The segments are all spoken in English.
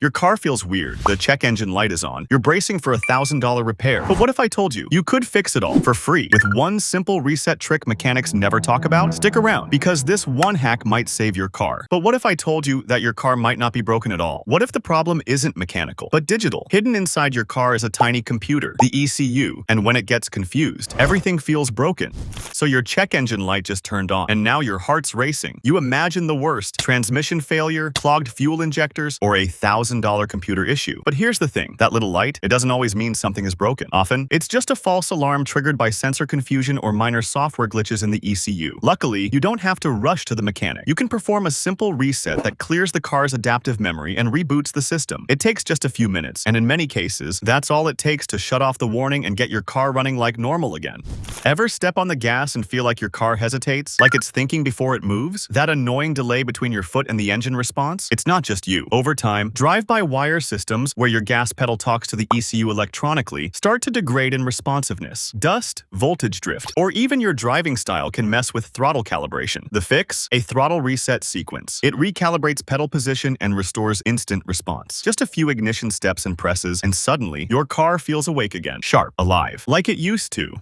Your car feels weird, the check engine light is on, you're bracing for a $1,000 repair. But what if I told you you could fix it all for free with one simple reset trick mechanics never talk about? Stick around, because this one hack might save your car. But what if I told you that your car might not be broken at all? What if the problem isn't mechanical, but digital? Hidden inside your car is a tiny computer, the ECU, and when it gets confused, everything feels broken. So your check engine light just turned on, and now your heart's racing. You imagine the worst: transmission failure, clogged fuel injectors, or a $1,000 computer issue. But here's the thing, that little light, it doesn't always mean something is broken. Often, it's just a false alarm triggered by sensor confusion or minor software glitches in the ECU. Luckily, you don't have to rush to the mechanic. You can perform a simple reset that clears the car's adaptive memory and reboots the system. It takes just a few minutes, and in many cases, that's all it takes to shut off the warning and get your car running like normal again. Ever step on the gas and feel like your car hesitates? Like it's thinking before it moves? That annoying delay between your foot and the engine response? It's not just you. Over time, drive-by-wire systems, where your gas pedal talks to the ECU electronically, start to degrade in responsiveness. Dust, voltage drift, or even your driving style can mess with throttle calibration. The fix? A throttle reset sequence. It recalibrates pedal position and restores instant response. Just a few ignition steps and presses, and suddenly, your car feels awake again. Sharp, alive, like it used to.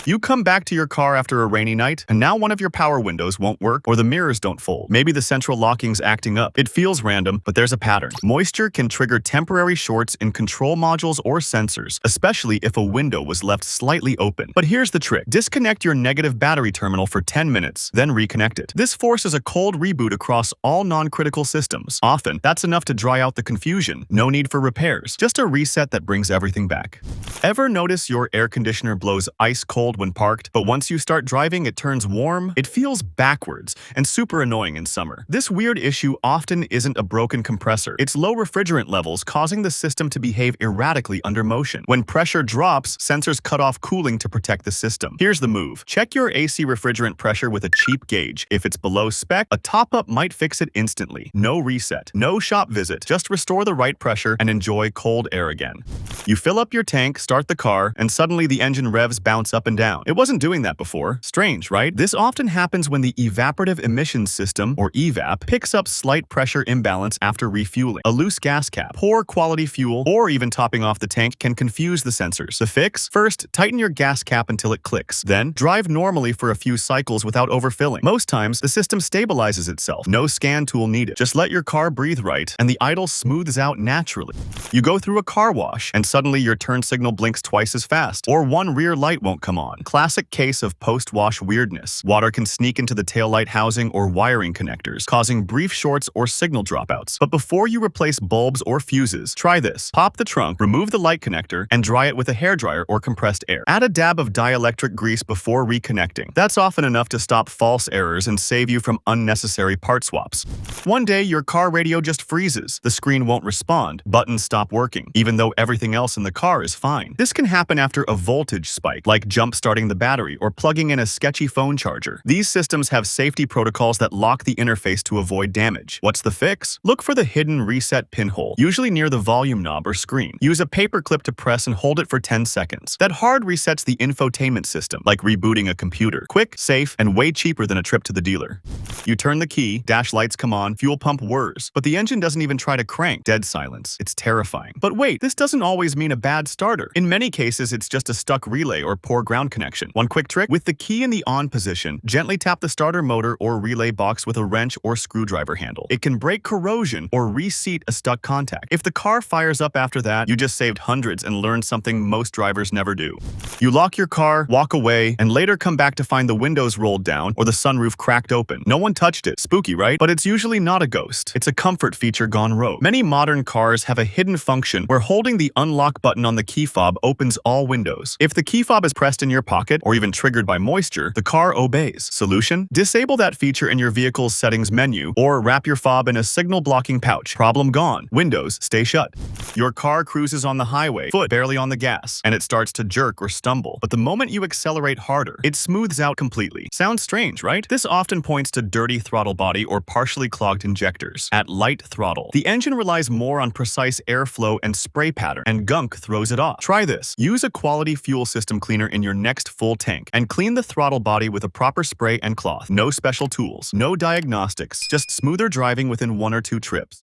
You come back to your car after a rainy night, and now one of your power windows won't work, or the mirrors don't fold. Maybe the central locking's acting up. It feels random, but there's a pattern. Moisture can trigger temporary shorts in control modules or sensors, especially if a window was left slightly open. But here's the trick. Disconnect your negative battery terminal for 10 minutes, then reconnect it. This forces a cold reboot across all non-critical systems. Often, that's enough to dry out the confusion. No need for repairs. Just a reset that brings everything back. Ever notice your air conditioner blows ice cold when parked, but once you start driving, it turns warm? It feels backwards and super annoying in summer. This weird issue often isn't a broken compressor. It's low refrigerant levels causing the system to behave erratically under motion. When pressure drops, sensors cut off cooling to protect the system. Here's the move. Check your AC refrigerant pressure with a cheap gauge. If it's below spec, a top-up might fix it instantly. No reset, no shop visit. Just restore the right pressure and enjoy cold air again. You fill up your tank, start the car, and suddenly the engine revs bounce up and down. It wasn't doing that before. Strange, right? This often happens when the evaporative emissions system, or EVAP, picks up slight pressure imbalance after refueling. A loose gas cap, poor quality fuel, or even topping off the tank can confuse the sensors. The fix? First, tighten your gas cap until it clicks. Then, drive normally for a few cycles without overfilling. Most times, the system stabilizes itself. No scan tool needed. Just let your car breathe right, and the idle smooths out naturally. You go through a car wash, and suddenly your turn signal blinks twice as fast, or one rear light won't come on. Classic case of post-wash weirdness. Water can sneak into the taillight housing or wiring connectors, causing brief shorts or signal dropouts. But before you replace bulbs or fuses, try this. Pop the trunk, remove the light connector, and dry it with a hairdryer or compressed air. Add a dab of dielectric grease before reconnecting. That's often enough to stop false errors and save you from unnecessary part swaps. One day, your car radio just freezes. The screen won't respond. Buttons stop working, even though everything else in the car is fine. This can happen after a voltage spike, like jump-starting the battery or plugging in a sketchy phone charger. These systems have safety protocols that lock the interface to avoid damage. What's the fix? Look for the hidden reset pinhole, usually near the volume knob or screen. Use a paper clip to press and hold it for 10 seconds. That hard resets the infotainment system, like rebooting a computer. Quick, safe, and way cheaper than a trip to the dealer. You turn the key, dash lights come on, fuel pump whirs, but the engine doesn't even try to crank. Dead silence. It's terrifying. But wait, this doesn't always mean a bad starter. In many cases, it's just a stuck relay or poor ground connection. One quick trick: with the key in the on position, gently tap the starter motor or relay box with a wrench or screwdriver handle. It can break corrosion or reseat a stuck contact. If the car fires up after that, you just saved hundreds and learned something most drivers never do. You lock your car, walk away, and later come back to find the windows rolled down or the sunroof cracked open. No one touched it. Spooky, right? But it's usually not a ghost. It's a comfort feature gone rogue. Many modern cars have a hidden function where holding the unlock button on the key fob opens all windows. If the key fob is pressed in your pocket or even triggered by moisture, the car obeys. Solution? Disable that feature in your vehicle's settings menu or wrap your fob in a signal blocking pouch. Problem gone. Windows stay shut. Your car cruises on the highway, foot barely on the gas, and it starts to jerk or stumble. But the moment you accelerate harder, it smooths out completely. Sounds strange, right? This often points to dirty throttle body or partially clogged injectors. At light throttle, the engine relies more on precise airflow and spray pattern, and gunk throws it off. Try this. Use a quality fuel system cleaner in your next full tank and clean the throttle body with a proper spray and cloth. No special tools, no diagnostics, just smoother driving within 1 or 2 trips.